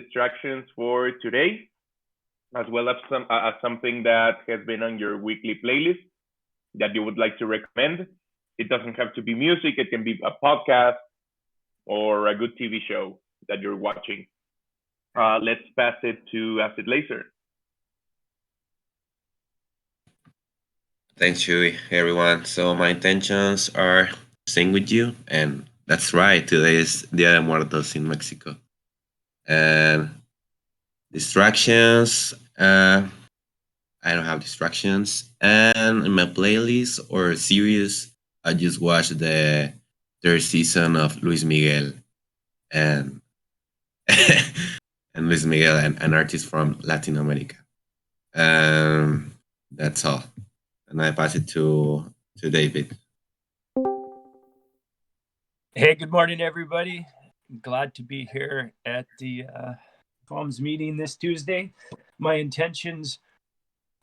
distractions for today, as well as something that has been on your weekly playlist that you would like to recommend. It doesn't have to be music; it can be a podcast or a good TV show that you're watching. Let's pass it to Acid Laser. Thanks, Chewy. Hey, everyone. So my intentions are to sing with you, and that's right. Today is Dia de Muertos in Mexico, and distractions. I don't have distractions, and in my playlist or series, I just watched the third season of Luis Miguel, and and Luis Miguel, an artist from Latin America. That's all, and I pass it to David. Hey, good morning, everybody. Glad to be here at the comms meeting this Tuesday. My intentions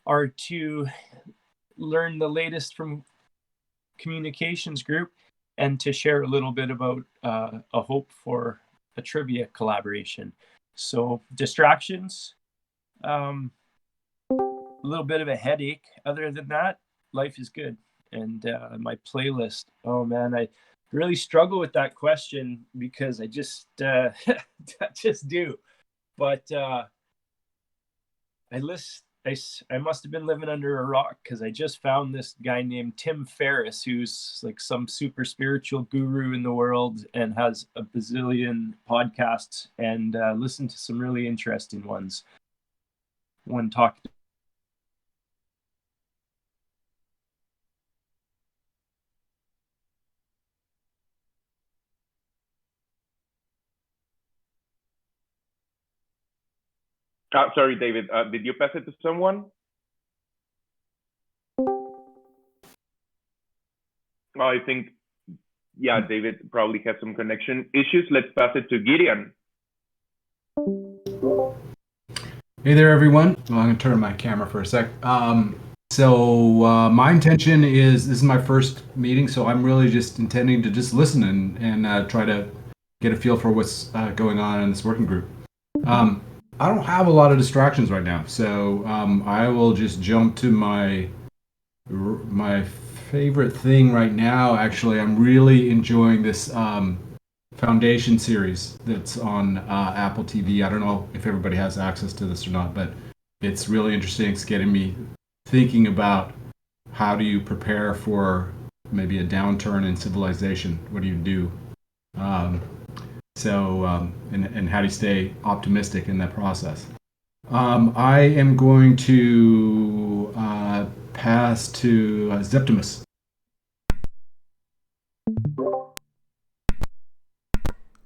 are to learn the latest from communications group and to share a little bit about a hope for a trivia collaboration. So distractions, a little bit of a headache. Other than that, life is good. And my playlist, oh man, I really struggle with that question because I just I just do. But I must have been living under a rock because I just found this guy named Tim Ferriss, who's like some super spiritual guru in the world and has a bazillion podcasts, and listened to some really interesting ones. One talked. Sorry, David. Did you pass it to someone? I think, yeah, David probably has some connection issues. Let's pass it to Gideon. Hey there, everyone. Well, I'm going to turn my camera for a sec. My intention is, this is my first meeting, so I'm really just intending to just listen and try to get a feel for what's going on in this working group. I don't have a lot of distractions right now, so I will just jump to my favorite thing right now. Actually, I'm really enjoying this Foundation series that's on Apple TV. I don't know if everybody has access to this or not, but it's really interesting. It's getting me thinking about how do you prepare for maybe a downturn in civilization. What do you do? And how do you stay optimistic in that process? I am going to pass to Zeptimus.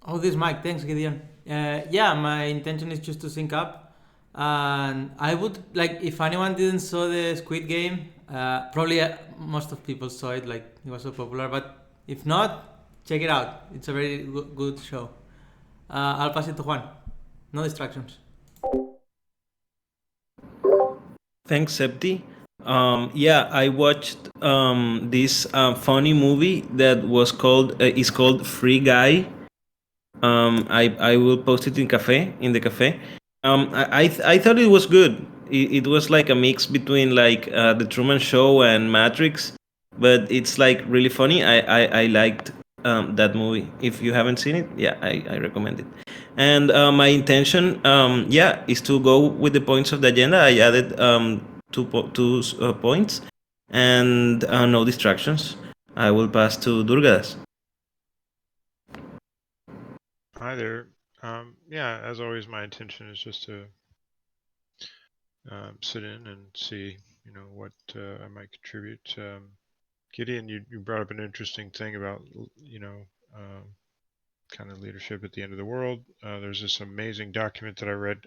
Oh, this is Mike. Thanks, Gideon. Yeah, my intention is just to sync up. And I would, like, if anyone didn't saw the Squid Game, probably most of people saw it, like, it was so popular. But if not, check it out. It's a very good show. I'll pass it to Juan. No distractions. Thanks, Septi. Yeah, I watched this funny movie that was called is called Free Guy. I will post it in the cafe. I thought it was good. It was like a mix between like the Truman Show and Matrix, but it's like really funny. I liked that movie. If you haven't seen it, yeah, I recommend it. And my intention, yeah, is to go with the points of the agenda. I added two points, and no distractions. I will pass to Durgadas. Hi there. Yeah, as always, my intention is just to sit in and see, what I might contribute. Gideon, you brought up an interesting thing about, kind of leadership at the end of the world. There's this amazing document that I read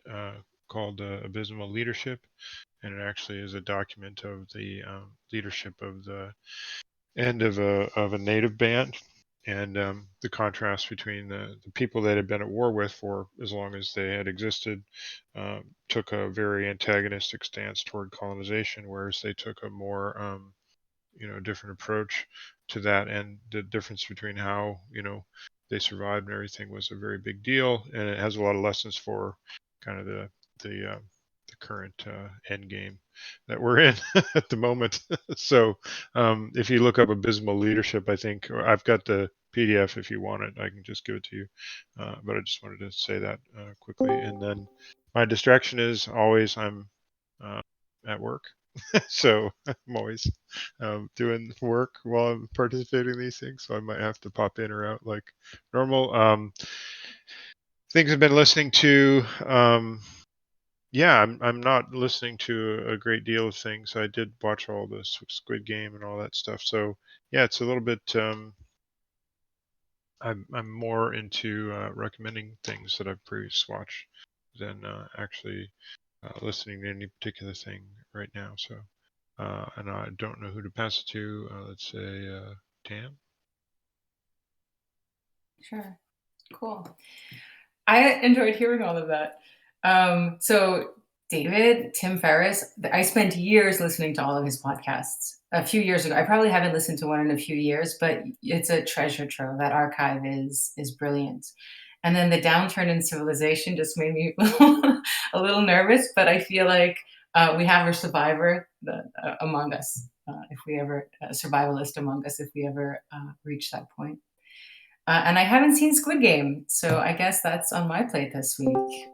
called Abysmal Leadership, and it actually is a document of the leadership of the end of a native band, and the contrast between the people that had been at war with for as long as they had existed took a very antagonistic stance toward colonization, whereas they took a more different approach to that, and the difference between how they survived and everything was a very big deal, and it has a lot of lessons for kind of the current end game that we're in at the moment. So if you look up abysmal leadership, I think, or I've got the PDF if you want it, I can just give it to you. But I just wanted to say that quickly. And then my distraction is always I'm at work. So I'm always doing work while I'm participating in these things. So I might have to pop in or out like normal. Things I've been listening to. Yeah, I'm not listening to a great deal of things. I did watch all the Squid Game and all that stuff. So yeah, it's a little bit. I'm more into recommending things that I've previously watched than actually listening to any particular thing right now. So and I don't know who to pass it to. Let's say Tam. Sure. Cool. I enjoyed hearing all of that. So David, Tim Ferriss, I spent years listening to all of his podcasts. A few years ago, I probably haven't listened to one in a few years, but it's a treasure trove. That archive is brilliant. And then the downturn in civilization just made me a little nervous, but I feel like we have a survivor among us, if we ever, a survivalist among us, if we ever reach that point. And I haven't seen Squid Game, so I guess that's on my plate this week.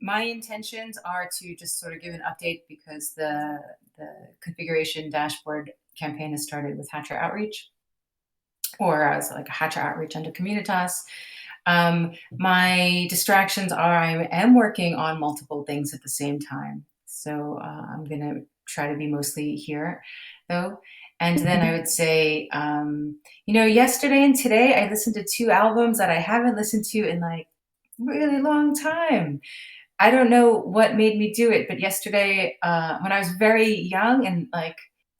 My intentions are to just sort of give an update because the configuration dashboard campaign has started with Hatcher Outreach, or as like a Hatcher Outreach under Communitas. My distractions are I am working on multiple things at the same time. So I'm going to try to be mostly here, though. And then I would say, yesterday and today, I listened to 2 albums that I haven't listened to in like really long time. I don't know what made me do it, but yesterday, when I was very young and like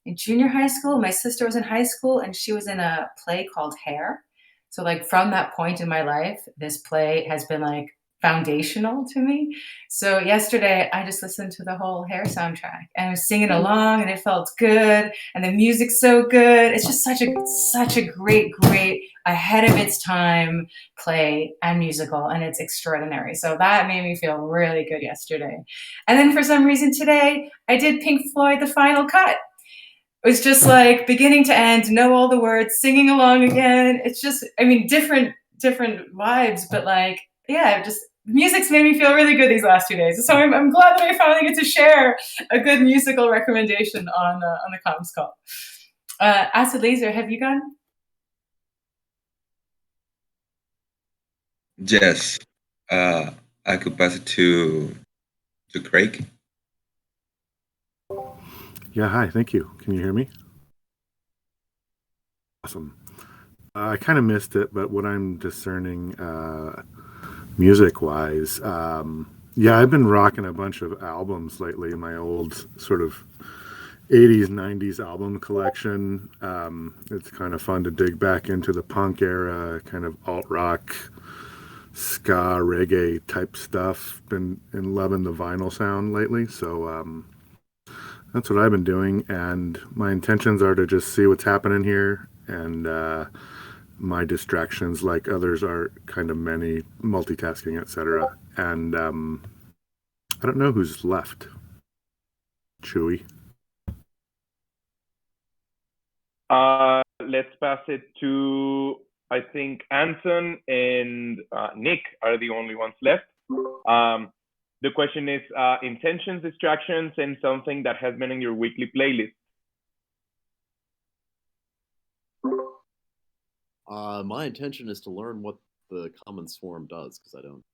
in junior high school, my sister was in high school and she was in a play called Hair. So like from that point in my life, this play has been like foundational to me. So yesterday I just listened to the whole Hair soundtrack and I was singing along and it felt good and the music's so good. It's just such a great ahead of its time play and musical, and it's extraordinary. So that made me feel really good yesterday. And then for some reason today I did Pink Floyd The Final Cut. It was just like beginning to end, know all the words, singing along again. It's just, I mean, different vibes, but like, yeah, just music's made me feel really good these last 2 days. So I'm glad that I finally get to share a good musical recommendation on the comms call. Acid Laser, have you gone? Yes. I could pass it to Craig. Yeah, hi, thank you. Can you hear me? Awesome. I kind of missed it, but what I'm discerning music-wise, yeah, I've been rocking a bunch of albums lately, my old sort of 80s, 90s album collection. It's kind of fun to dig back into the punk era, kind of alt-rock, ska, reggae type stuff. Been loving the vinyl sound lately, so that's what I've been doing, and my intentions are to just see what's happening here, and my distractions, like others, are kind of many, multitasking, etc. And I don't know who's left. Chewy. Let's pass it to, I think, Anton and Nick are the only ones left. The question is intentions, distractions, and something that has been in your weekly playlist. My intention is to learn what the common swarm does, because I don't.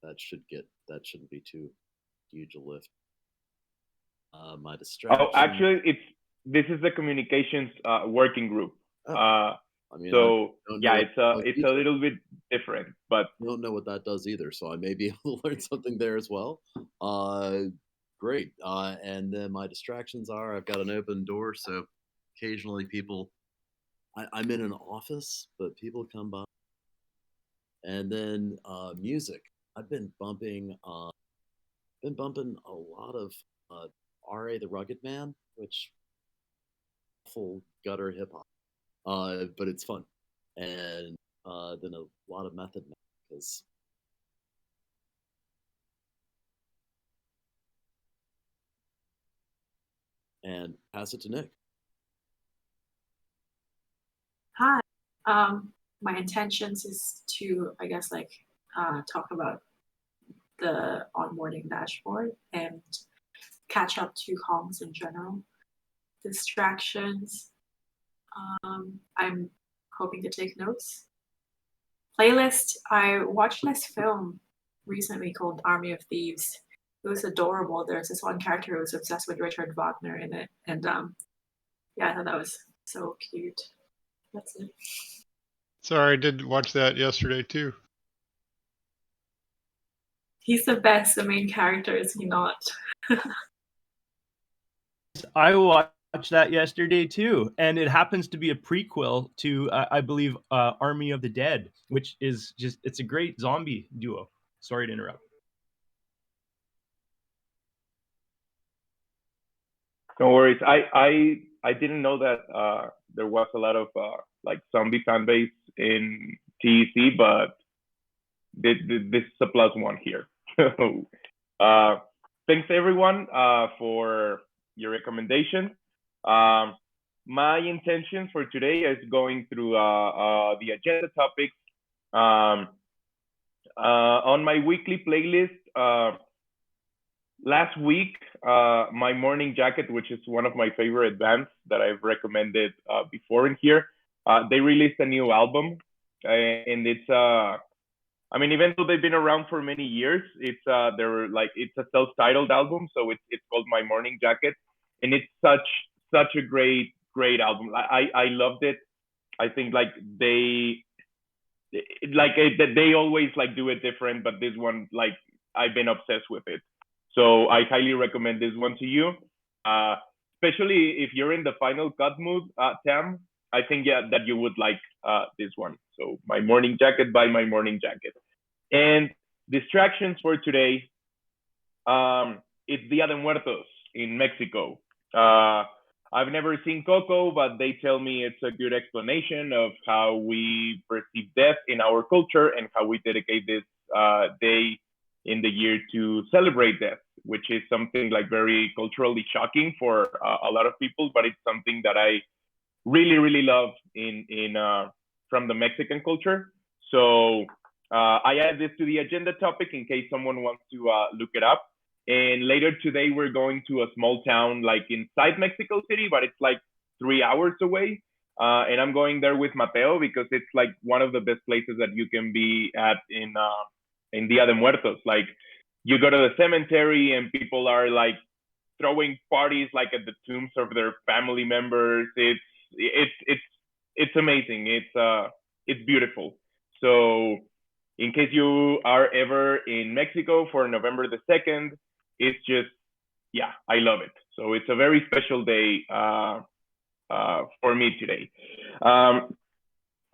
That shouldn't be too huge a lift. My distraction. Oh, actually, this is the communications working group. I mean, so yeah, it's a little bit different, but I don't know what that does either. So I may be able to learn something there as well. Great. And then my distractions are I've got an open door, so occasionally people. I'm in an office, but people come by. And then music. I've been bumping a lot of R.A. the Rugged Man, which full gutter hip hop. But it's fun. and then a lot of method because and pass it to Nick. Hi. My intentions is to, I guess, talk about the onboarding dashboard and catch up to comms in general. Distractions. I'm hoping to take notes. Playlist. I watched this film recently called Army of Thieves. It was adorable. There's this one character who was obsessed with Richard Wagner in it, and yeah, I thought that was so cute. That's it. Sorry, I did watch that yesterday too. He's the best. The main character, is he not? I watched that yesterday too, and it happens to be a prequel to, I believe, Army of the Dead, which is it's a great zombie duo. Sorry to interrupt. No worries. I didn't know that there was a lot of like zombie fan base in TEC, but this is a plus one here. So thanks everyone for your recommendation. My intentions for today is going through the agenda topics. On my weekly playlist, last week, my morning jacket, which is one of my favorite bands that I've recommended before in here, they released a new album, and it's I mean, even though they've been around for many years, it's it's a self-titled album, so it's called My Morning Jacket, and it's such a great album. I loved it. I think they always do it different, but this one I've been obsessed with it. So I highly recommend this one to you, especially if you're in the Final Cut mood, Tam. I think that you would like this one. So My Morning Jacket by My Morning Jacket. And distractions for today, it's Dia de Muertos in Mexico. I've never seen Coco, but they tell me it's a good explanation of how we perceive death in our culture and how we dedicate this day in the year to celebrate death, which is something very culturally shocking for a lot of people, but it's something that I really love in from the Mexican culture. So I add this to the agenda topic in case someone wants to look it up. And later today, we're going to a small town inside Mexico City, but it's 3 hours away. And I'm going there with Mateo because it's one of the best places that you can be at in Dia de Muertos. You go to the cemetery and people are throwing parties at the tombs of their family members. It's amazing. It's beautiful. So in case you are ever in Mexico for November the 2nd, it's just, I love it. So it's a very special day for me today.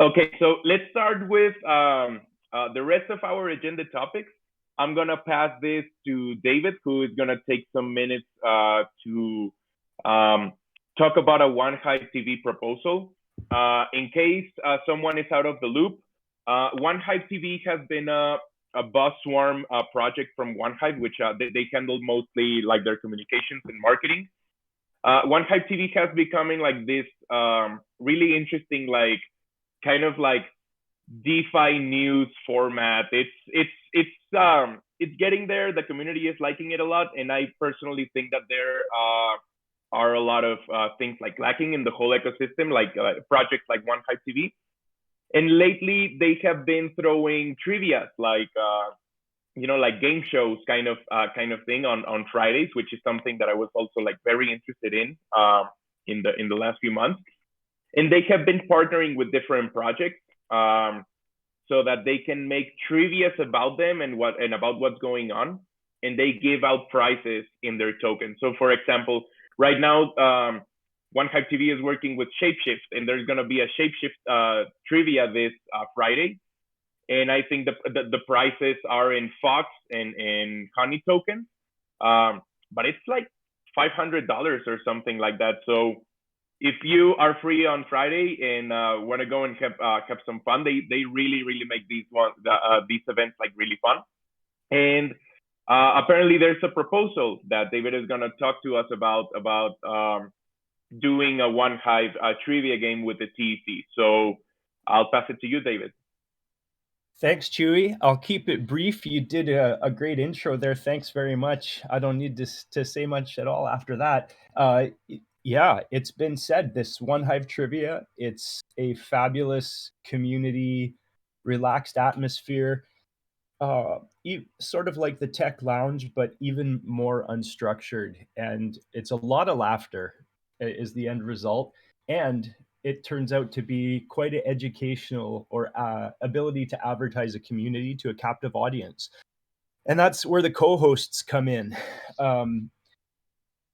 Okay, so let's start with the rest of our agenda topics. I'm gonna pass this to David, who is gonna take some minutes to talk about a One Hive TV proposal. In case someone is out of the loop, One Hive TV has been a bus swarm project from One Hive, which they handle mostly their communications and marketing. One Hive TV has becoming this really interesting kind of DeFi news format. It's getting there. The community is liking it a lot, and I personally think that there are a lot of things lacking in the whole ecosystem, projects like One Hive TV. And lately, they have been throwing trivia, game shows kind of thing on Fridays, which is something that I was also very interested in the last few months. And they have been partnering with different projects so that they can make trivia about them and about what's going on, and they give out prizes in their token. So, for example, right now, One Hive TV is working with Shapeshift, and there's going to be a Shapeshift trivia this Friday. And I think the prices are in Fox and Honey tokens, but it's $500 or something like that. So if you are free on Friday and want to go and have some fun, they really make these events like really fun. And apparently there's a proposal that David is going to talk to us about doing a One Hive trivia game with the TEC. So I'll pass it to you, David. Thanks, Chewy. I'll keep it brief. You did a great intro there. Thanks very much. I don't need to say much at all after that. Yeah, it's been said, this One Hive trivia, it's a fabulous community, relaxed atmosphere, sort of like the tech lounge, but even more unstructured. And it's a lot of laughter is the end result. And it turns out to be quite an educational or ability to advertise a community to a captive audience. And that's where the co-hosts come in.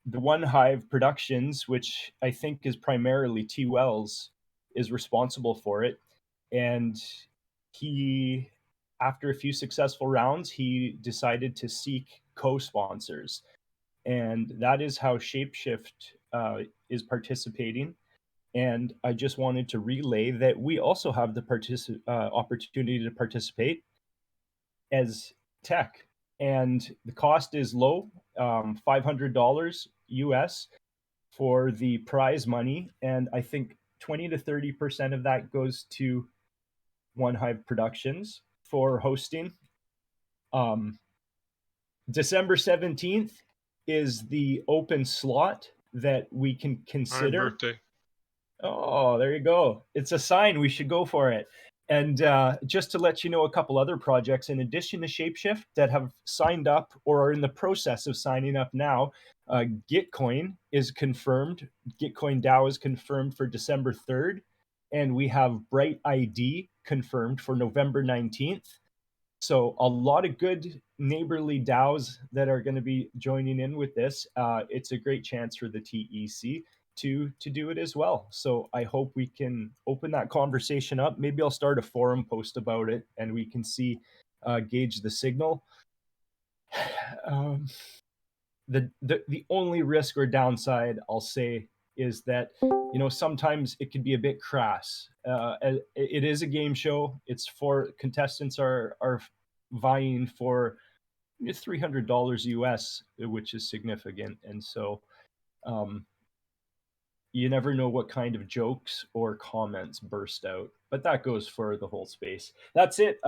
The One Hive Productions, which I think is primarily T. Wells, is responsible for it. And he, after a few successful rounds, he decided to seek co-sponsors. And that is how Shapeshift is participating. And I just wanted to relay that we also have the opportunity to participate as tech. And the cost is low, $500 US for the prize money. And I think 20 to 30% of that goes to One Hive Productions for hosting. December 17th is the open slot that we can consider. My birthday. Oh, there you go. It's a sign. We should go for it. And just to let you know, a couple other projects in addition to Shapeshift that have signed up or are in the process of signing up now. Gitcoin is confirmed. Gitcoin DAO is confirmed for December 3rd. And we have Bright ID confirmed for November 19th. So a lot of good neighborly DAOs that are going to be joining in with this. It's a great chance for the TEC to do it as well. So I hope we can open that conversation up. Maybe I'll start a forum post about it and we can see, gauge the signal. The only risk or downside I'll say is that, sometimes it can be a bit crass. It is a game show. It's for contestants are vying for $300 US, which is significant. And so, you never know what kind of jokes or comments burst out, but that goes for the whole space. That's it.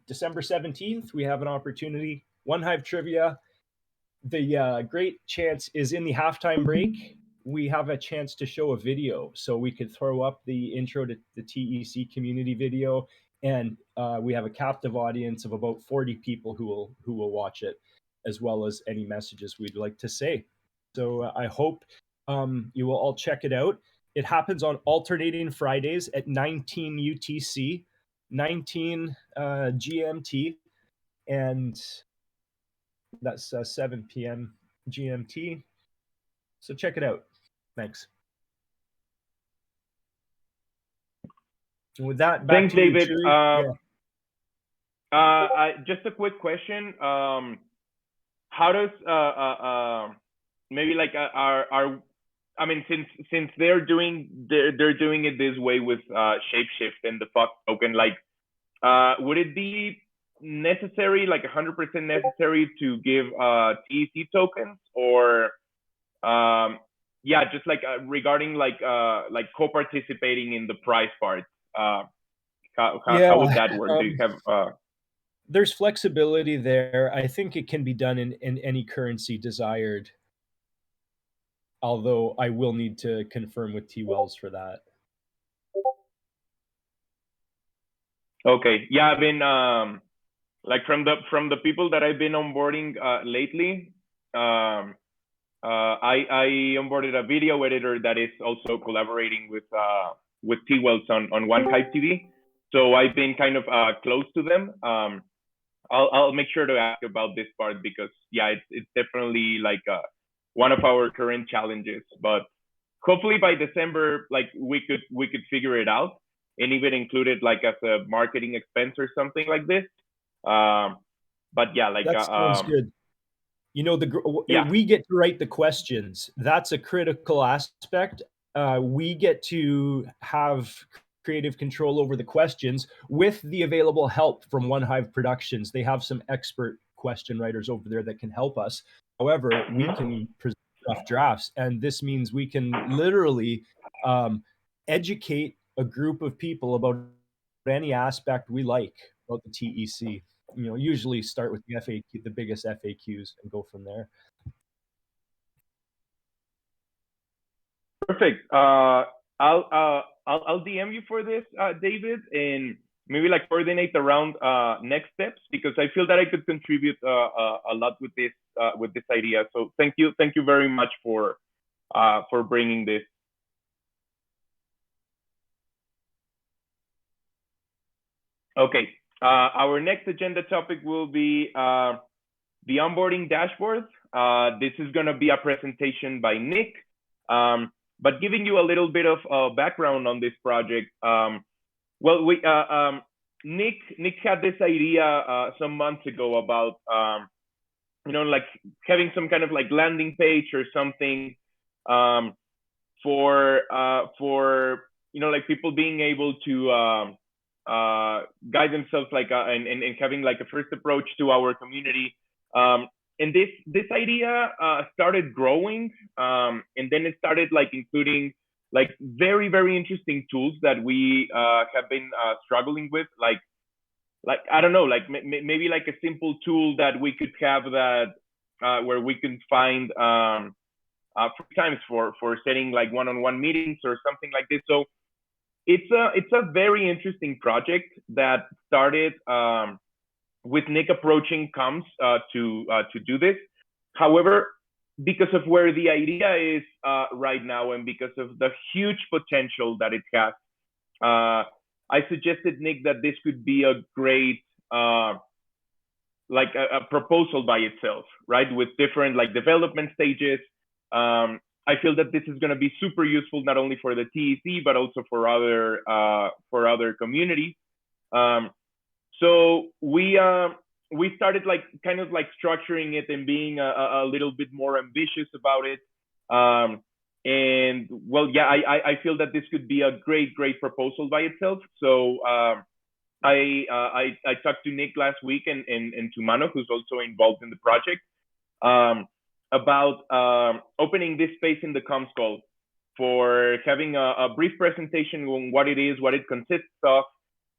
December 17th, we have an opportunity. One Hive trivia. The great chance is in the halftime break, we have a chance to show a video. So we could throw up the intro to the TEC community video, and we have a captive audience of about 40 people who will watch it, as well as any messages we'd like to say. So I hope you will all check it out. It happens on alternating Fridays at 19 UTC, 19 GMT, and that's 7 p.m. GMT. So check it out. Thanks. And with that, back Thanks, to you, David. Just a quick question. How does maybe like since they're doing it this way with Shapeshift and the Fox token, like would it be necessary, like 100% necessary, to give TEC tokens, or just like regarding like co-participating in the prize part? How would that work? Do you have there's flexibility there. I think it can be done in any currency desired, although I will need to confirm with T. Wells for that. Okay. Yeah, I've been like from the people that I've been onboarding lately, I onboarded a video editor that is also collaborating with T. Wells on One Hive TV. So I've been kind of close to them. I'll make sure to ask about this part, because it's definitely like one of our current challenges. But hopefully by December, like we could figure it out and even include it like as a marketing expense or something like this. But yeah, like that sounds good. We get to write the questions. That's a critical aspect. we get to have creative control over the questions with the available help from One Hive Productions. They have some expert question writers over there that can help us. However, we can present rough drafts, and this means we can literally educate a group of people about any aspect we like about the TEC. Usually start with the FAQ, the biggest FAQs, and go from there. Perfect. I'll DM you for this, David, and maybe like coordinate around next steps, because I feel that I could contribute a lot with this idea. So thank you very much for bringing this. Okay. Our next agenda topic will be the onboarding dashboard. This is going to be a presentation by Nick. But giving you a little bit of background on this project, Nick had this idea some months ago about like having some kind of like landing page or something for like people being able to guide themselves and having like a first approach to our community. And this idea started growing, and then it started like including like very, very interesting tools that we have been struggling with, like I don't know, like maybe like a simple tool that we could have that where we can find free times for setting like one-on-one meetings or something like this. So it's a very interesting project that started with Nick approaching Comms to do this. However, because of where the idea is right now, and because of the huge potential that it has, I suggested Nick that this could be a great like a proposal by itself, right? With different like development stages. I feel that this is going to be super useful not only for the TEC but also for other communities. So we started like kind of like structuring it and being a little bit more ambitious about it. And well, yeah, I feel that this could be a great proposal by itself. So I talked to Nick last week and to Mano, who's also involved in the project, about opening this space in the comms call for having a brief presentation on what it is, what it consists of,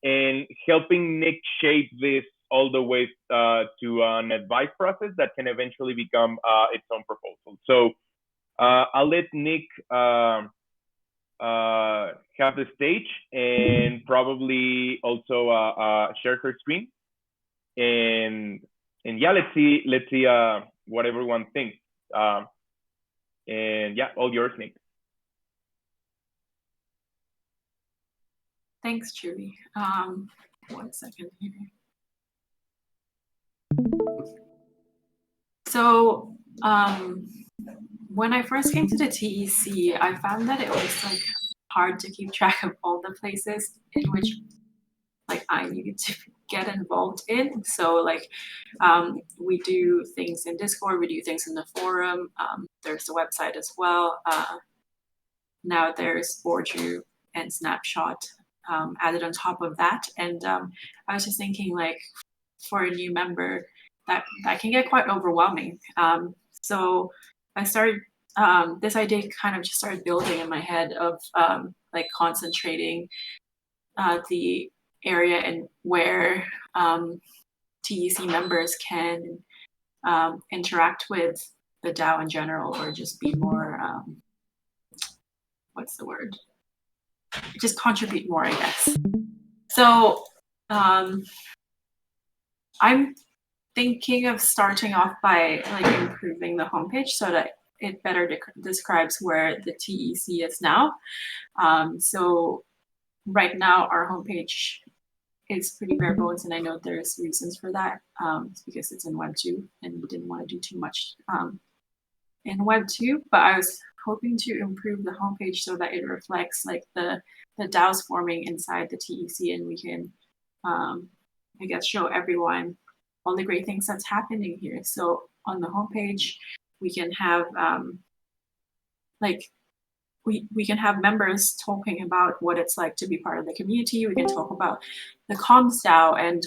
and helping Nick shape this all the way to an advice process that can eventually become its own proposal. So I'll let Nick have the stage and probably also share her screen. And yeah, let's see what everyone thinks. And yeah, all yours, Nick. Thanks, Chewy. 1 second here. So when I first came to the TEC, I found that it was like hard to keep track of all the places in which like I needed to get involved in. So like we do things in Discord, we do things in the forum. There's the website as well. Now there's Borju and Snapshot added on top of that. And I was just thinking, like, for a new member, that can get quite overwhelming. So I started, this idea kind of just started building in my head of like concentrating the area and where TEC members can interact with the DAO in general, or just be more, what's the word? Just contribute more, I guess. So I'm thinking of starting off by like improving the homepage so that it better describes where the TEC is now. So right now our homepage is pretty bare bones, and I know there's reasons for that. It's because it's in Web 2 and we didn't want to do too much in Web 2, but I was hoping to improve the homepage so that it reflects like the DAOs forming inside the TEC, and we can, I guess, show everyone all the great things that's happening here. So on the homepage, we can have like we can have members talking about what it's like to be part of the community. We can talk about the comms DAO and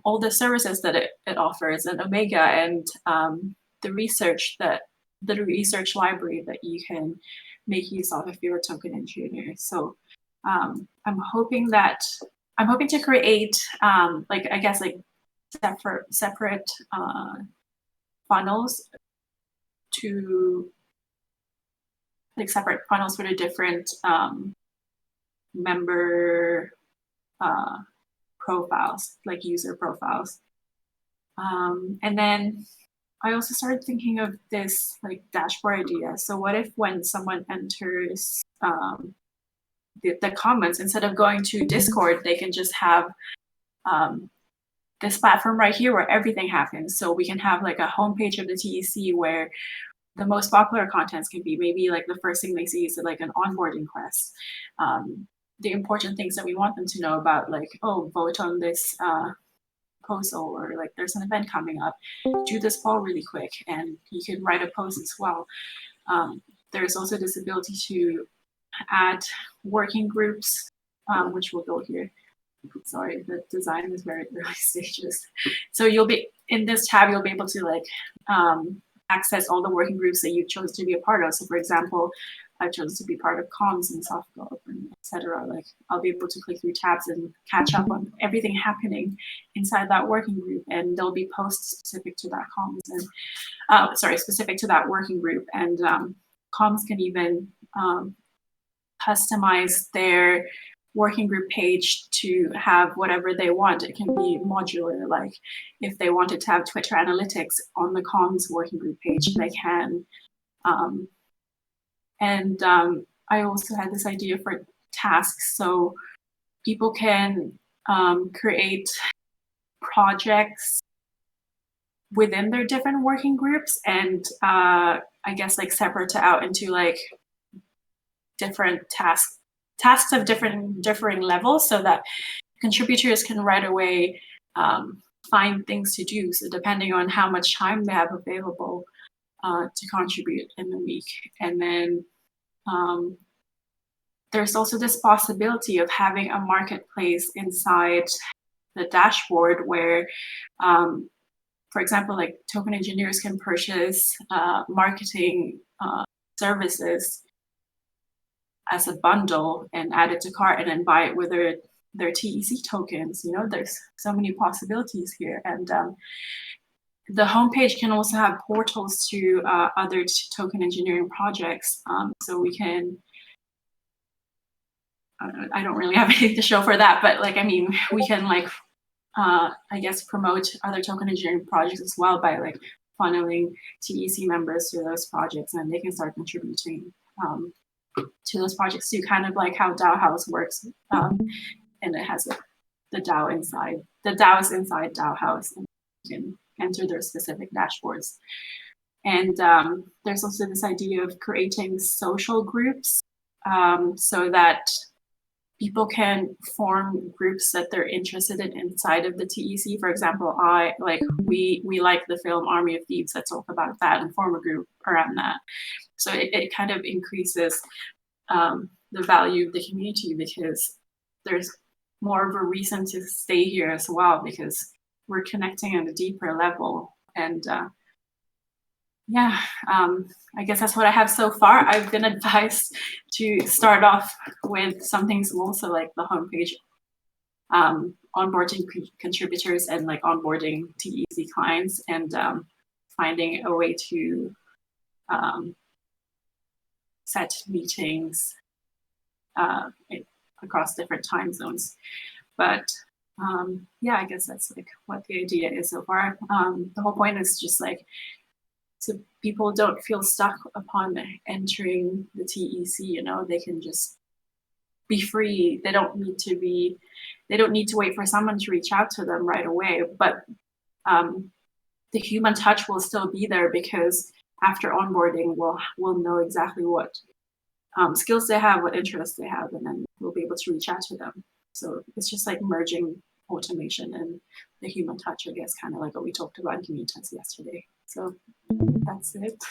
all the services that it offers, and Omega, and the research library that you can make use of if you're a token engineer. So I'm hoping to create separate funnels separate funnels for the different member profiles, like user profiles. And then I also started thinking of this like dashboard idea. So what if when someone enters the comments, instead of going to Discord, they can just have this platform right here where everything happens. So we can have like a homepage of the TEC where the most popular contents can be, maybe like the first thing they see is like an onboarding quest. The important things that we want them to know about, like, oh, vote on this proposal, or like there's an event coming up, do this poll really quick, and you can write a post as well. There's also this ability to add working groups, which will go here. Sorry, the design is very early stages. So you'll be in this tab, you'll be able to like access all the working groups that you chose to be a part of. So for example, I chose to be part of comms and soft development, etc. Like I'll be able to click through tabs and catch up on everything happening inside that working group, and there'll be posts specific to that comms and specific to that working group. And comms can even customize their working group page to have whatever they want. It can be modular, like if they wanted to have Twitter analytics on the comms working group page, they can. I also had this idea for tasks, so people can create projects within their different working groups, and I guess like separate it out into like different tasks of differing levels, so that contributors can right away find things to do. So depending on how much time they have available to contribute in the week. And then there's also this possibility of having a marketplace inside the dashboard where, for example, like token engineers can purchase marketing services as a bundle and add it to cart, and then buy it with their TEC tokens. You know, there's so many possibilities here. And the homepage can also have portals to other token engineering projects. So we can, I don't really have anything to show for that, but like, I mean, we can like, I guess, promote other token engineering projects as well by like funneling TEC members to those projects, and they can start contributing to those projects too, kind of like how DAO House works. And it has the DAO inside. The DAO is inside DAO House, and you can enter their specific dashboards. And there's also this idea of creating social groups so that people can form groups that they're interested in inside of the TEC. For example, we like the film Army of Thieves. Let's talk about that and form a group around that. So it kind of increases the value of the community, because there's more of a reason to stay here as well, because we're connecting on a deeper level. And I guess that's what I have so far. I've been advised to start off with something small, so like the homepage, onboarding contributors and like onboarding TEC clients, and finding a way to set meetings across different time zones. But I guess that's like what the idea is so far. The whole point is just like, so people don't feel stuck upon entering the TEC, you know, they can just be free. They don't need to wait for someone to reach out to them right away. But the human touch will still be there, because after onboarding, we'll know exactly what skills they have, what interests they have, and then we'll be able to reach out to them. So it's just like merging automation and the human touch, I guess, kind of like what we talked about in Communitas yesterday. So that's it.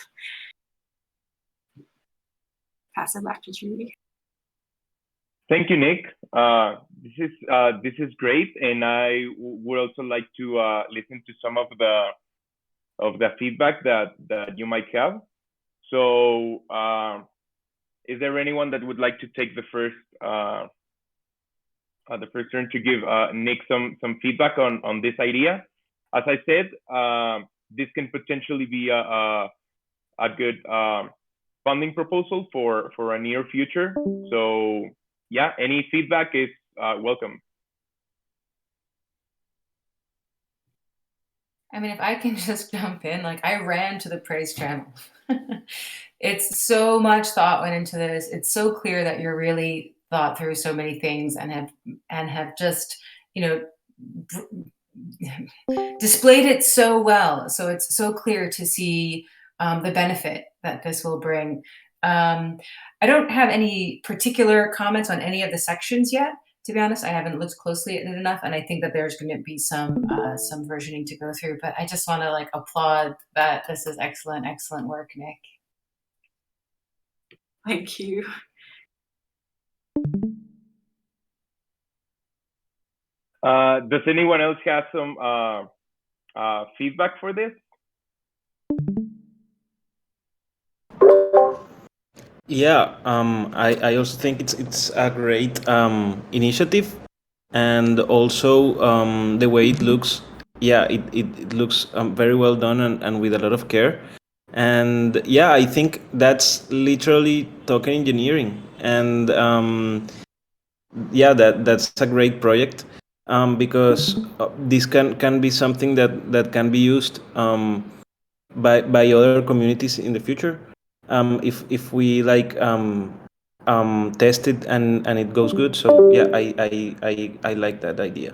pass it back to Judy. Thank you, Nick. This is great, and I would also like to listen to some of the feedback that you might have. So, is there anyone that would like to take the first turn to give Nick some feedback on this idea? As I said, this can potentially be a good funding proposal for a near future. So yeah, any feedback is welcome. I mean, if I can just jump in, like I ran to the praise channel. It's so much thought went into this. It's so clear that you're really thought through so many things and have just, displayed it so well. So it's so clear to see the benefit that this will bring. I don't have any particular comments on any of the sections yet. To be honest, I haven't looked closely at it enough, and I think that there's going to be some versioning to go through. But I just want to applaud that. This is excellent work, Nick. Thank you. Does anyone else have some feedback for this? Yeah, I also think it's a great initiative, and also the way it looks. Yeah, it looks very well done and with a lot of care. And yeah, I think that's literally token engineering, and yeah, that's a great project, because this can be something that can be used by other communities in the future, if we test it and it goes good. So yeah, I like that idea.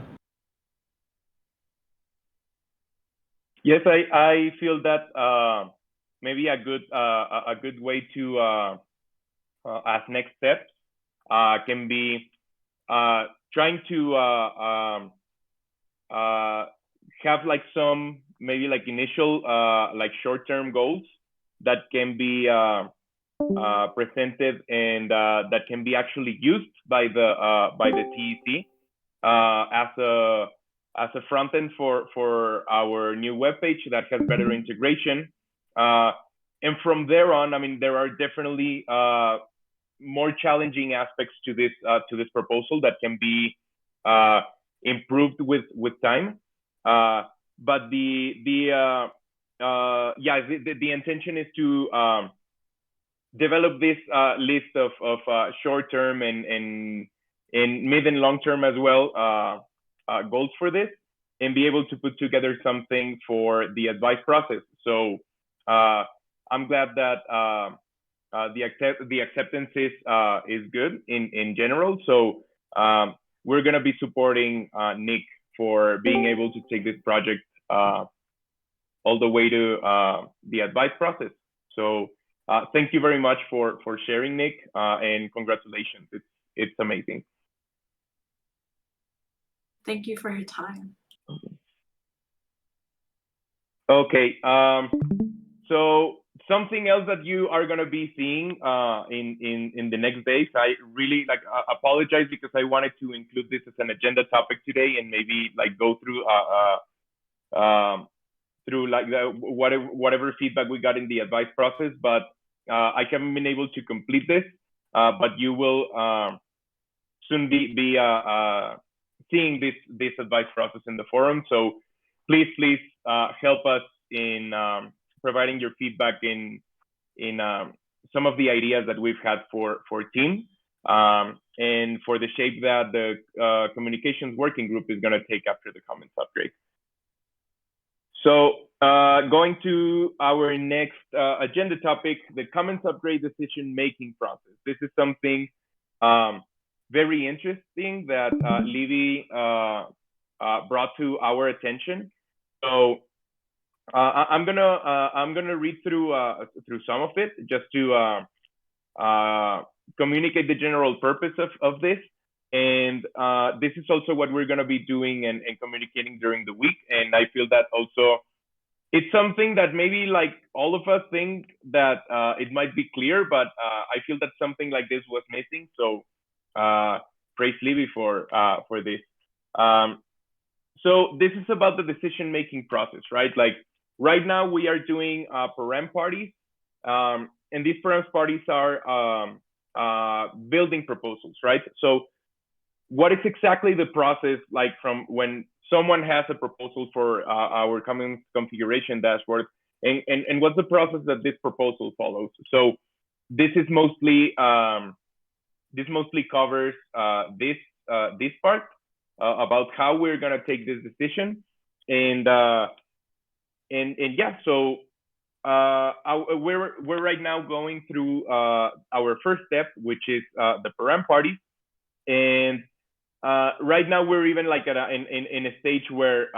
Yes, I feel that maybe a good way to as next steps can be trying to have some maybe initial short-term goals that can be presented and that can be actually used by the TEC as a front end for our new webpage that has better integration. And from there on, I mean, there are definitely more challenging aspects to this proposal that can be improved with time. But the intention is to develop this list of short-term and mid and long-term as well goals for this, and be able to put together something for the advice process. So I'm glad that the acceptance is good in general. So we're going to be supporting Nick for being able to take this project all the way to the advice process. So thank you very much for sharing, Nick, and congratulations. It's amazing. Thank you for your time. Okay. So something else that you are going to be seeing in the next days. I really apologize because I wanted to include this as an agenda topic today and maybe go through whatever feedback we got in the advice process, but I haven't been able to complete this. But you will soon be seeing this advice process in the forum. So please help us in providing your feedback in some of the ideas that we've had for T.E.A.M, and for the shape that the communications working group is going to take after the comments upgrade. So going to our next agenda topic, the comments upgrade decision-making process. This is something very interesting that Livy brought to our attention. So I'm gonna read through some of it just to communicate the general purpose of this. And this is also what we're gonna be doing and communicating during the week. And I feel that also it's something that maybe like all of us think that it might be clear, but I feel that something like this was missing. So praise Libby for this. So this is about the decision-making process, right? Like right now we are doing Param parties, and these Param parties are building proposals, right? So what is exactly the process like from when someone has a proposal for our common configuration dashboard, and what's the process that this proposal follows? So this is mostly this mostly covers this part about how we're gonna take this decision, and yeah, so we're right now going through our first step, which is the Param party, and right now we're even like at in a stage where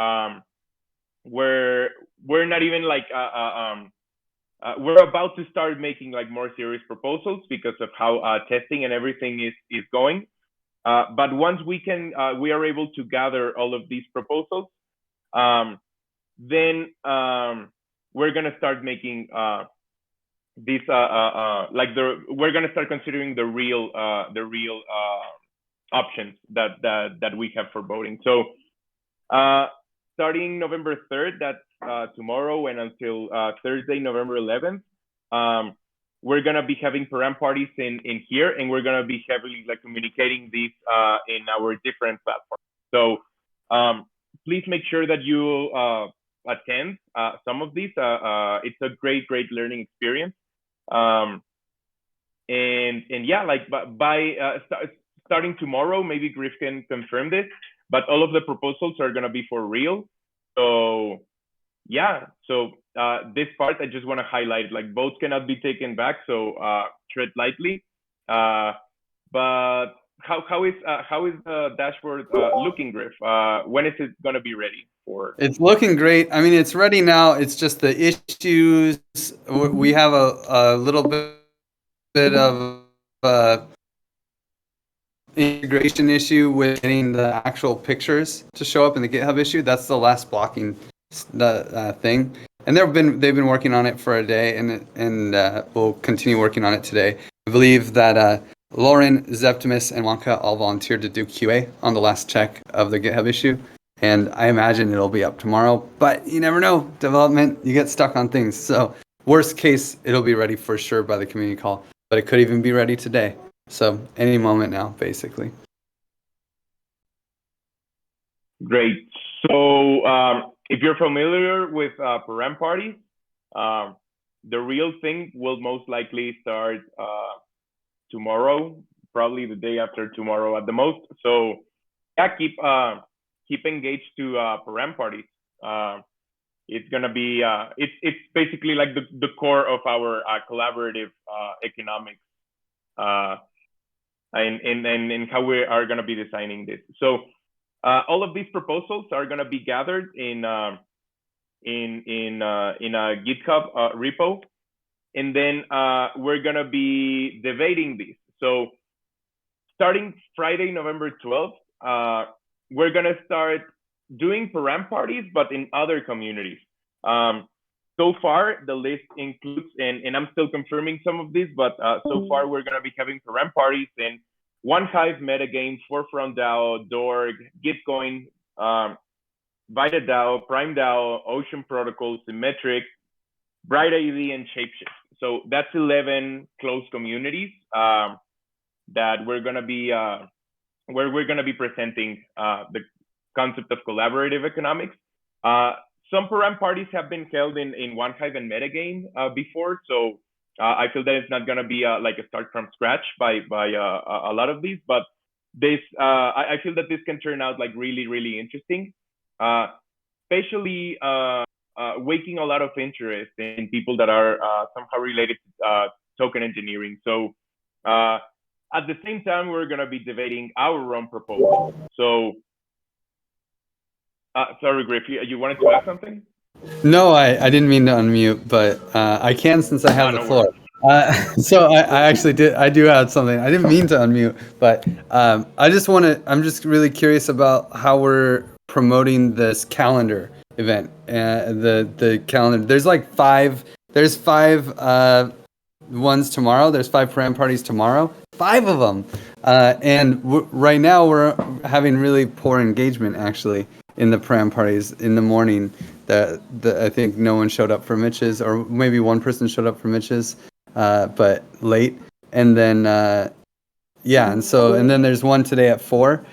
we're not even like we're about to start making like more serious proposals because of how testing and everything is going. But once we are able to gather all of these proposals, then we're gonna start making these we're gonna start considering the real options that we have for voting. So starting November 3rd, that's tomorrow, and until Thursday, November 11th, we're gonna be having Param parties in here, and we're gonna be heavily like communicating these in our different platforms. So please make sure that you attend some of these. It's a great learning experience. And yeah, like by starting tomorrow, maybe Griff can confirm this, but all of the proposals are gonna be for real. So yeah, so this part I just want to highlight, like votes cannot be taken back, so tread lightly. But how is the dashboard looking, Griff? When is it gonna be ready for? It's looking great. I mean, it's ready now. It's just the issues. We have a little bit of integration issue with getting the actual pictures to show up in the GitHub issue. That's the last blocking thing. And they've been working on it for a day, and we'll continue working on it today. I believe that Lauren, Zeptimus, and Wonka all volunteered to do QA on the last check of the GitHub issue. And I imagine it'll be up tomorrow, but you never know. Development, you get stuck on things. So worst case, it'll be ready for sure by the community call, but it could even be ready today. So any moment now, basically. Great. So if you're familiar with Param parties, the real thing will most likely start tomorrow, probably the day after tomorrow at the most. So yeah, keep engaged to Param parties. It's gonna be it's basically like the core of our collaborative economics, and how we are gonna be designing this. So all of these proposals are gonna be gathered in a GitHub repo, and then we're gonna be debating these. So starting Friday, November 12th, we're gonna start doing Param parties, but in other communities. So far, the list includes, and I'm still confirming some of these, but so far we're gonna be having Param parties in OneHive, Metagames, Forefront DAO, Dorg, Gitcoin, Vita DAO, Prime DAO, Ocean Protocol, Symmetric, Bright ID, and Shapeshift. So that's 11 closed communities that we're gonna be where we're gonna be presenting the concept of collaborative economics. Some Param parties have been held in OneHive and Metagame before, so I feel that it's not gonna be like a start from scratch by a lot of these, but this I feel that this can turn out like really interesting, especially waking a lot of interest in people that are somehow related to token engineering. So at the same time, we're gonna be debating our own proposal. So sorry, Griff, you wanted to add something? No, I didn't mean to unmute, but I can since I have the floor. So I actually did. I do have something. I didn't mean to unmute, but I'm just really curious about how we're promoting this calendar event. The calendar. There's like five. There's five ones tomorrow. There's 5 Param parties tomorrow. 5 of them. And right now we're having really poor engagement actually in the Param parties in the morning. I think no one showed up for Mitch's, or maybe one person showed up for Mitch's, but late. And then and then there's one today at 4.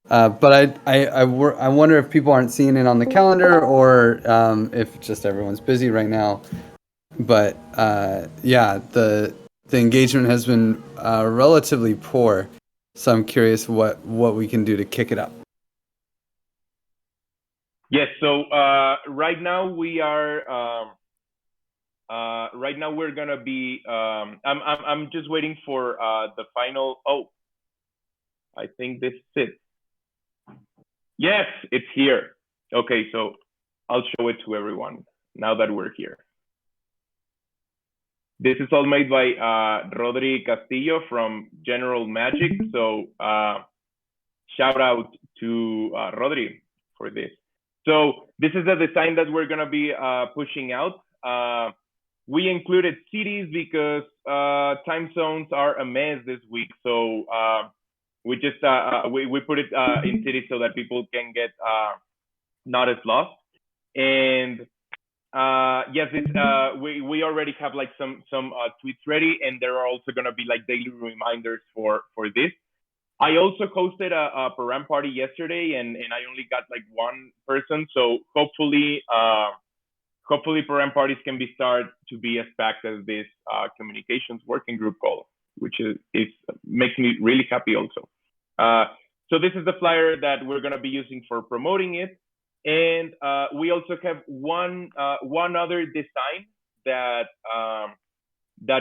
But I wonder if people aren't seeing it on the calendar, or if just everyone's busy right now. But the engagement has been relatively poor, so I'm curious what we can do to kick it up. Yes. So right now we are. Right now we're gonna be. I'm just waiting for the final. Oh, I think this is it. Yes, it's here. Okay, so I'll show it to everyone now that we're here. This is all made by Rodri Castillo from General Magic. So shout out to Rodri for this. So this is the design that we're gonna be pushing out. We included cities because time zones are a mess this week. So we just we put it in cities so that people can get not as lost. And yes, we already have like some tweets ready, and there are also gonna be like daily reminders for this. I also hosted a Param party yesterday, and I only got like one person. So hopefully Param parties can be started to be as packed as this communications working group call, which is makes me really happy also. So this is the flyer that we're gonna be using for promoting it. And we also have one other design that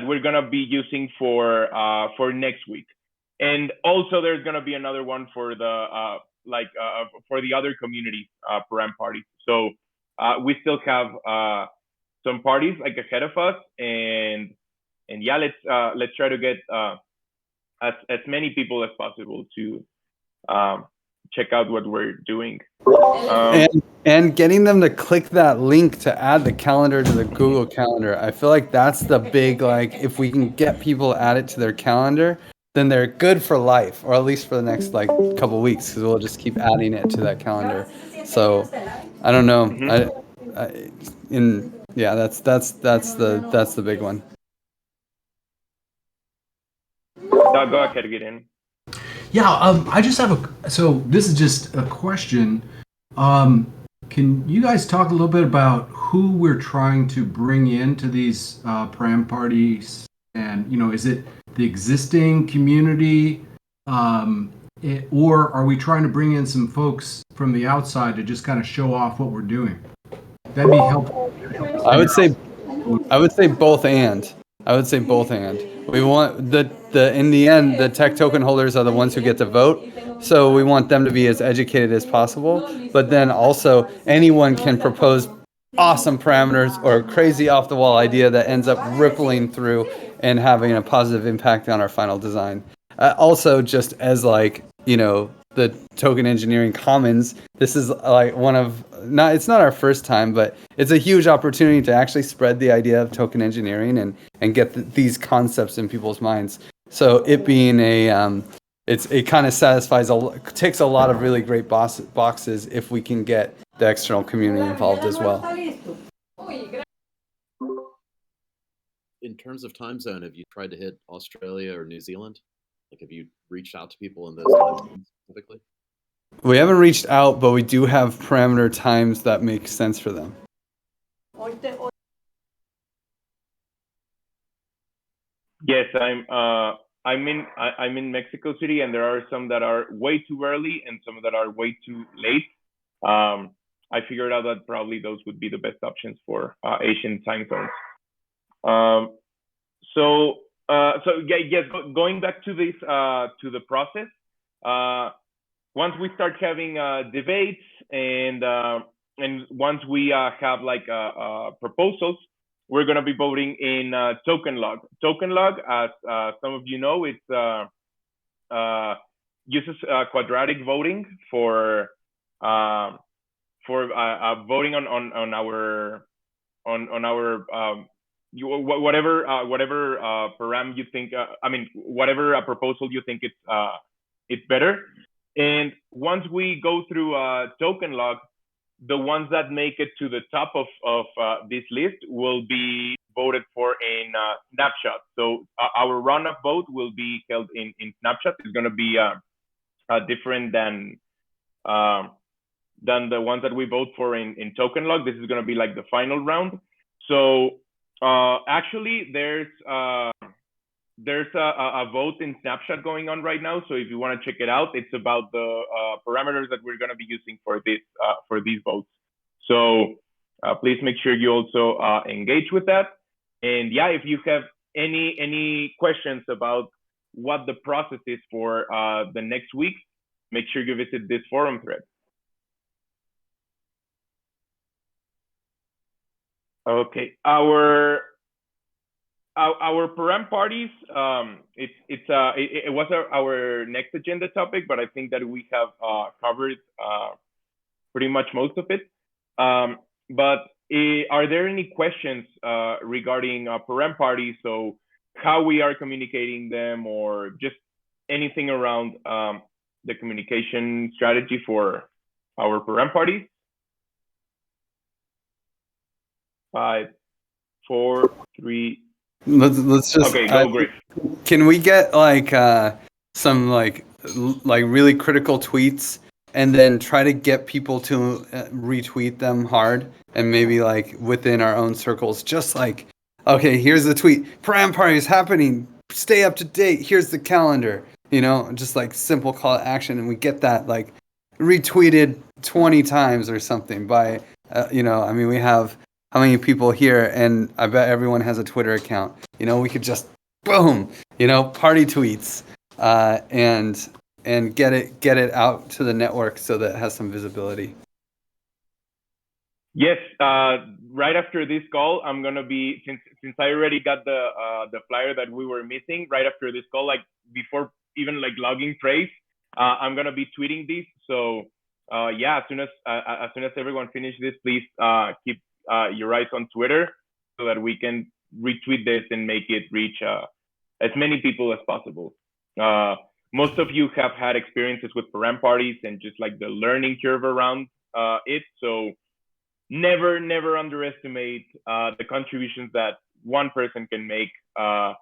we're gonna be using for next week. And also there's gonna be another one for the for the other community Param parties. So we still have some parties like ahead of us, and yeah, let's try to get as many people as possible to check out what we're doing. And getting them to click that link to add the calendar to the Google Calendar. I feel like that's the big, like, if we can get people to add it to their calendar, then they're good for life, or at least for the next like couple weeks, because we'll just keep adding it to that calendar. So I don't know. That's the big one. Go ahead, get in. Yeah, I just have so this is just a question. Can you guys talk a little bit about who we're trying to bring into these Param parties? And, is it the existing community? Or are we trying to bring in some folks from the outside to just kind of show off what we're doing? That'd be helpful. I would say both and. We want in the end, the tech token holders are the ones who get to vote. So we want them to be as educated as possible. But then also anyone can propose awesome parameters or a crazy off the wall idea that ends up rippling through and having a positive impact on our final design. Also, just as the token engineering commons, this is like it's not our first time, but it's a huge opportunity to actually spread the idea of token engineering and get these concepts in people's minds. So it being it kind of ticks a lot of really great boxes if we can get the external community involved as well. In terms of time zone, have you tried to hit Australia or New Zealand? Like, have you reached out to people in those time zones specifically? We haven't reached out, but we do have parameter times that make sense for them. Yes, I'm in Mexico City, and there are some that are way too early and some that are way too late. I figured out that probably those would be the best options for Asian time zones. Going back to this to the process. Once we start having debates and once we have like proposals, we're going to be voting in token log. Token log, as some of you know, it uses quadratic voting for voting on our whatever param you think. Whatever proposal you think it's better. And once we go through token log, the ones that make it to the top of this list will be voted for in Snapshot. So our run-up vote will be held in Snapshot. It's going to be different than the ones that we vote for in token log. This is going to be like the final round. So actually, there's a vote in Snapshot going on right now. So if you want to check it out, it's about the parameters that we're going to be using for these votes. So please make sure you also engage with that. And yeah, if you have any questions about what the process is for the next week, make sure you visit this forum thread. Okay, our Param parties, it was our next agenda topic, but I think that we have covered pretty much most of it. But are there any questions regarding Param parties? So how we are communicating them, or just anything around the communication strategy for our Param parties? 5, 4, 3. Let's just. Okay, go Griff. Can we get like some like really critical tweets, and then try to get people to retweet them hard, and maybe like within our own circles, just like, okay, here's the tweet, Param party is happening, stay up to date, here's the calendar, just like simple call to action, and we get that like retweeted 20 times or something by, we have how many people here, and I bet everyone has a Twitter account. We could just boom, party tweets, and get it out to the network so that it has some visibility. Yes, right after this call, I'm gonna be, since I already got the flyer that we were missing, right after this call, like before even like logging trace, I'm gonna be tweeting these. So yeah, as soon as everyone finishes this, please keep your eyes on Twitter so that we can retweet this and make it reach as many people as possible. Most of you have had experiences with Param parties and just like the learning curve around it. So never underestimate the contributions that one person can make to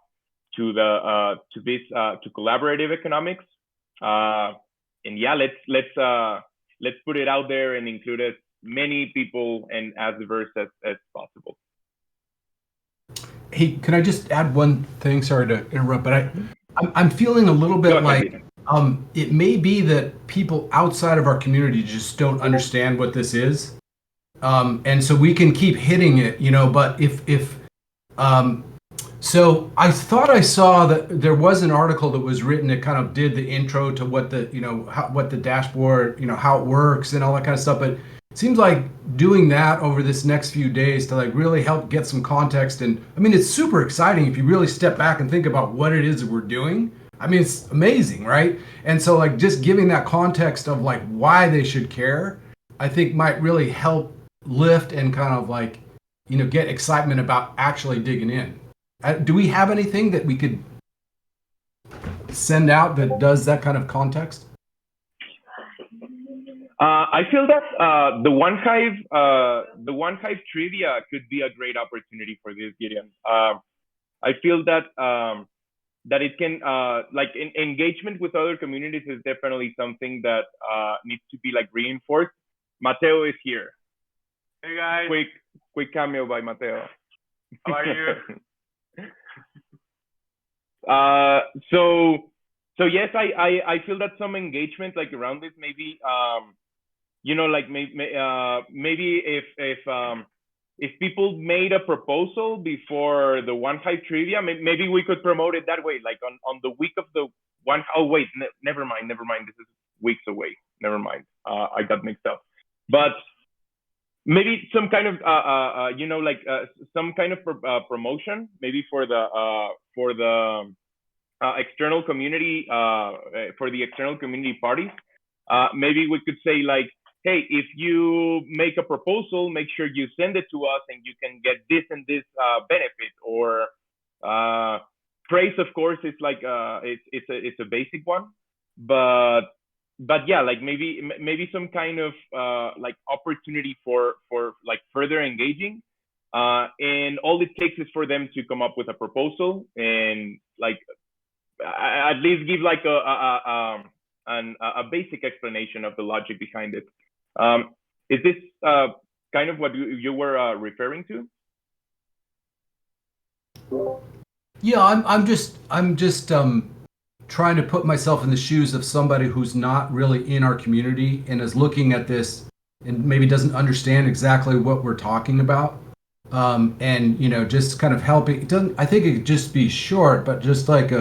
collaborative economics. And yeah, let's put it out there and include as many people and as diverse as possible. Hey, can I just add one thing? Sorry to interrupt, but I'm feeling a little bit like it may be that people outside of our community just don't understand what this is, and so we can keep hitting it, But so I thought I saw that there was an article that was written that kind of did the intro to what the what the dashboard, how it works and all that kind of stuff, but it seems like doing that over this next few days to like really help get some context. And it's super exciting if you really step back and think about what it is that we're doing. It's amazing, right? And so like just giving that context of like why they should care, I think might really help lift and kind of like, get excitement about actually digging in. Do we have anything that we could send out that does that kind of context? I feel that the OneHive trivia could be a great opportunity for this, Gideon. I feel that that it can engagement with other communities is definitely something that needs to be like reinforced. Mateo is here. Hey guys. Quick cameo by Mateo. How are you? So yes, I feel that some engagement like around this, maybe maybe if people made a proposal before the OneHive trivia, maybe we could promote it that way, like on the week of the one. Oh wait, never mind. This is weeks away. Never mind. I got mixed up. But maybe some kind of some kind of promotion, maybe for the external community, for the external community parties. Maybe we could say like, hey, if you make a proposal, make sure you send it to us, and you can get this and this benefit. Or praise, of course, is like it's a basic one, but yeah, like maybe some kind of like opportunity for like further engaging. And all it takes is for them to come up with a proposal, and like at least give like a basic explanation of the logic behind it. Is this kind of what you were referring to? Yeah, I'm just trying to put myself in the shoes of somebody who's not really in our community and is looking at this and maybe doesn't understand exactly what we're talking about. And just kind of helping. It doesn't. I think it could just be short, but just like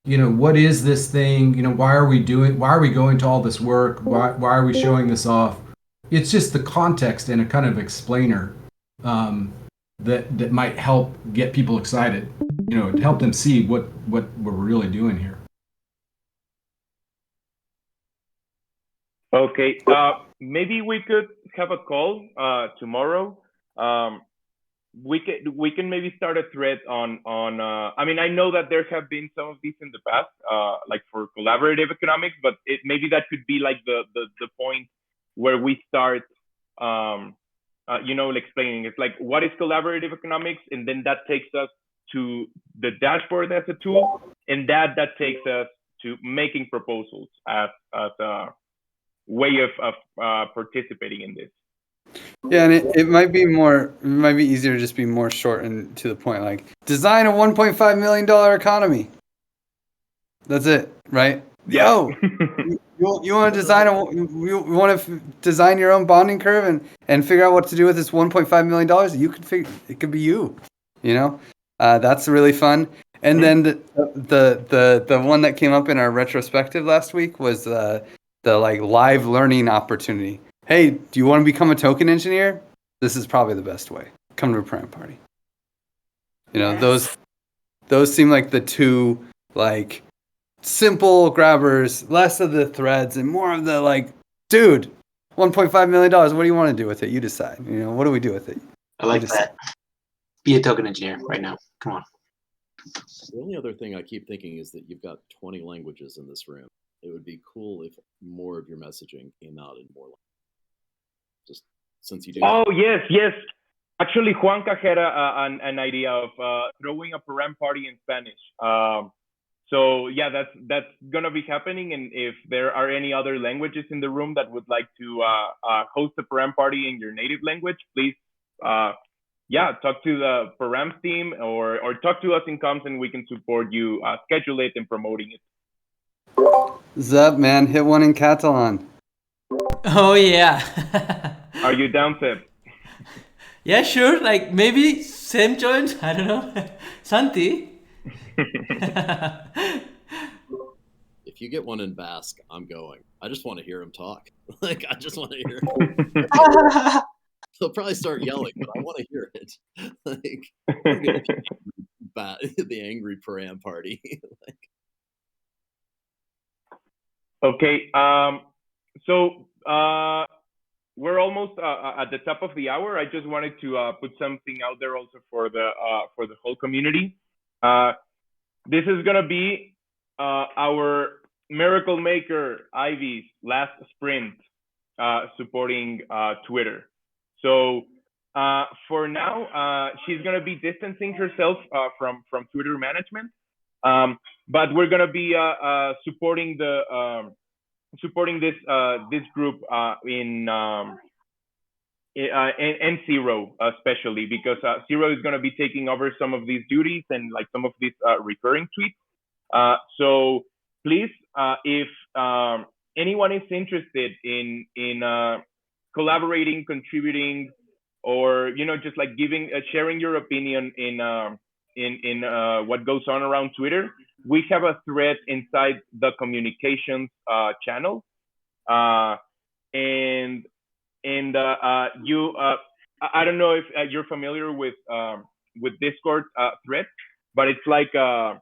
what is this thing? Why are we going to all this work? Why are we showing this off? It's just the context and a kind of explainer that might help get people excited. Help them see what we're really doing here. Okay, maybe we could have a call tomorrow. We can maybe start a thread on I mean, I know that there have been some of these in the past, like for collaborative economics, but maybe that could be like the point where we start explaining. It's like, what is collaborative economics, and then that takes us to the dashboard as a tool, and that takes us to making proposals as a way of participating in this. Yeah, and it might be easier to just be more short and to the point, like design a $1.5 million economy. That's it, right? Yeah. You want to design you want to design your own bonding curve and figure out what to do with this $1.5 million. You could figure it could be you. That's really fun. And then the one that came up in our retrospective last week was the like live learning opportunity. Hey, do you want to become a token engineer? This is probably the best way. Come to a Param party. Those seem like the two like simple grabbers, less of the threads and more of the like, dude, $1.5 million. What do you want to do with it? You decide. What do we do with it? I like that. Be a token engineer right now. Come on. The only other thing I keep thinking is that you've got 20 languages in this room. It would be cool if more of your messaging came out in more languages. Just since you do. Oh, yes. Actually, Juanca had an idea of throwing a Param party in Spanish. So yeah, that's gonna be happening. And if there are any other languages in the room that would like to host a Param party in your native language, please, talk to the Param team or talk to us in Comms, and we can support you, schedule it and promoting it. Zeb, man, hit one in Catalan. Oh yeah. Are you down, Seb? Yeah, sure. Like maybe Sam joins. I don't know. Santi. If you get one in Basque, I'm going. I just want to hear him talk. Like, I just want to hear him. He'll probably start yelling, but I want to hear it. Like, the angry Param party. Okay. So we're almost at the top of the hour. I just wanted to put something out there also for the whole community. This is gonna be our Miracle Maker Ivy's last sprint supporting Twitter. So for now, she's gonna be distancing herself from Twitter management, but we're gonna be supporting this group in Zero, especially because Zero is going to be taking over some of these duties and like some of these recurring tweets. So please, if anyone is interested in collaborating, contributing, or just like sharing your opinion in what goes on around Twitter, we have a thread inside the communications channel, and you I don't know if you're familiar with Discord thread, but it's like a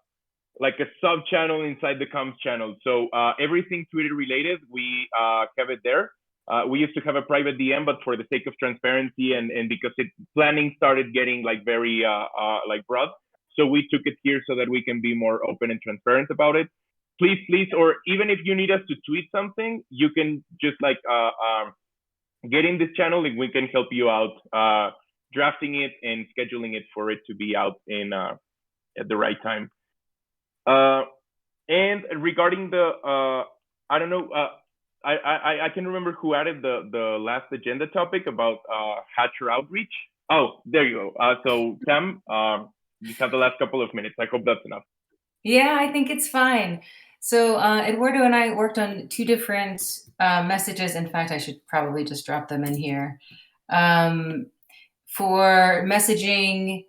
sub channel inside the comms channel. So everything Twitter related, we have it there. we used to have a private DM, but for the sake of transparency and because planning started getting like very like broad, so we took it here so that we can be more open and transparent about it. Please, or even if you need us to tweet something, you can just like get in this channel and we can help you out drafting it and scheduling it for it to be out in at the right time. And regarding the I don't know, I can remember who added the last agenda topic about Hatcher outreach. Oh, there you go. So Tam, you have the last couple of minutes. I hope that's enough. Yeah, I think it's fine. So Eduardo and I worked on two different messages. In fact, I should probably just drop them in here. For messaging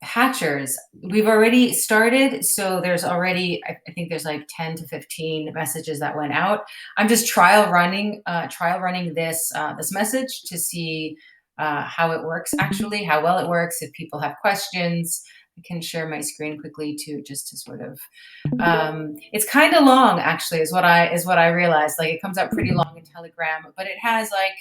hatchers, we've already started. So there's already, I think there's like 10 to 15 messages that went out. I'm just trial running this this message to see how it works, actually, how well it works, if people have questions. I can share my screen quickly too, just to sort of, it's kind of long actually, is what I realized. Like it comes out pretty long in Telegram, but it has like,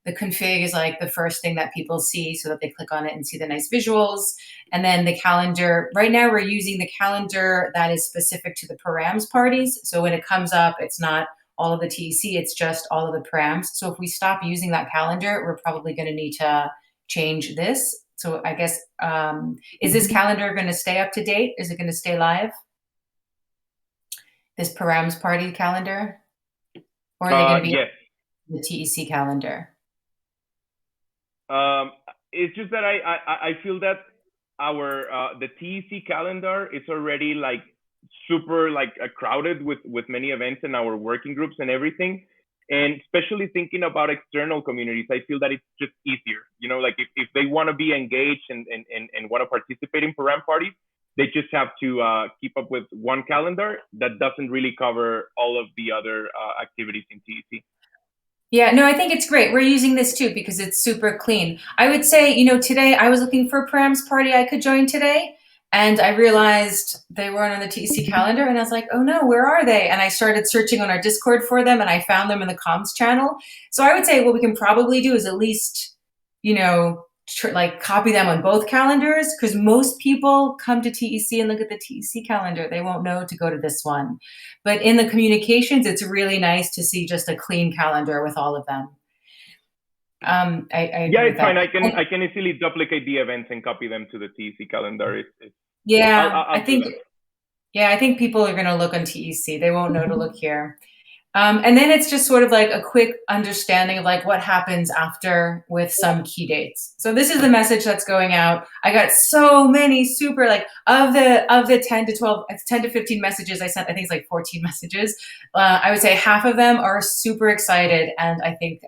the config is like the first thing that people see so that they click on it and see the nice visuals. And then the calendar, right now we're using the calendar that is specific to the Params parties. So when it comes up, it's not all of the TEC, it's just all of the Params. So if we stop using that calendar, we're probably going to need to change this. So I guess, is this calendar going to stay up to date? Is it going to stay live? This Params party calendar? Or are they going to be yes. the TEC calendar? It's just that I feel that our the TEC calendar is already like super like crowded with many events in our working groups and everything. And especially thinking about external communities, I feel that it's just easier. You know, like if they want to be engaged and want to participate in Param parties, they just have to keep up with one calendar that doesn't really cover all of the other activities in TEC. Yeah, no, I think it's great. We're using this too because it's super clean. I would say, you know, today I was looking for a Params party I could join today. And I realized they weren't on the TEC calendar. And I was like, oh no, where are they? And I started searching on our Discord for them and I found them in the comms channel. So I would say what we can probably do is at least, you know, like copy them on both calendars, because most people come to TEC and look at the TEC calendar. They won't know to go to this one. But in the communications, it's really nice to see just a clean calendar with all of them. Yeah, it's fine. I can easily duplicate the events and copy them to the TEC calendar. Yeah, I think people are going to look on TEC. They won't know to look here. And then it's just sort of like a quick understanding of like what happens after with some key dates. So this is the message that's going out. I got so many super like of the 10 to 15 messages I sent, I think it's like 14 messages. I would say half of them are super excited. And I think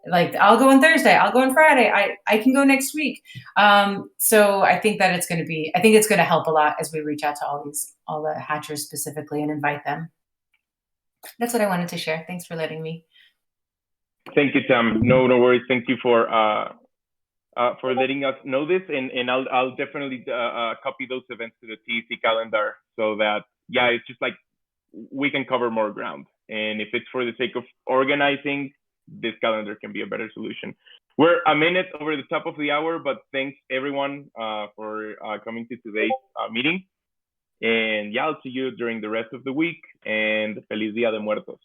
like I'll go on Thursday, I'll go on Friday, I can go next week. So I think that it's going to help a lot as we reach out to all the hatchers specifically and invite them. That's what I wanted to share. Thanks for letting me. Thank you, Tam. No worries. Thank you for letting us know this, and I'll definitely copy those events to the TEC calendar so that it's just like we can cover more ground. And if it's for the sake of organizing, this calendar can be a better solution. We're a minute over the top of the hour, but thanks everyone for coming to today's meeting. And I'll see you during the rest of the week. And Feliz Dia de Muertos.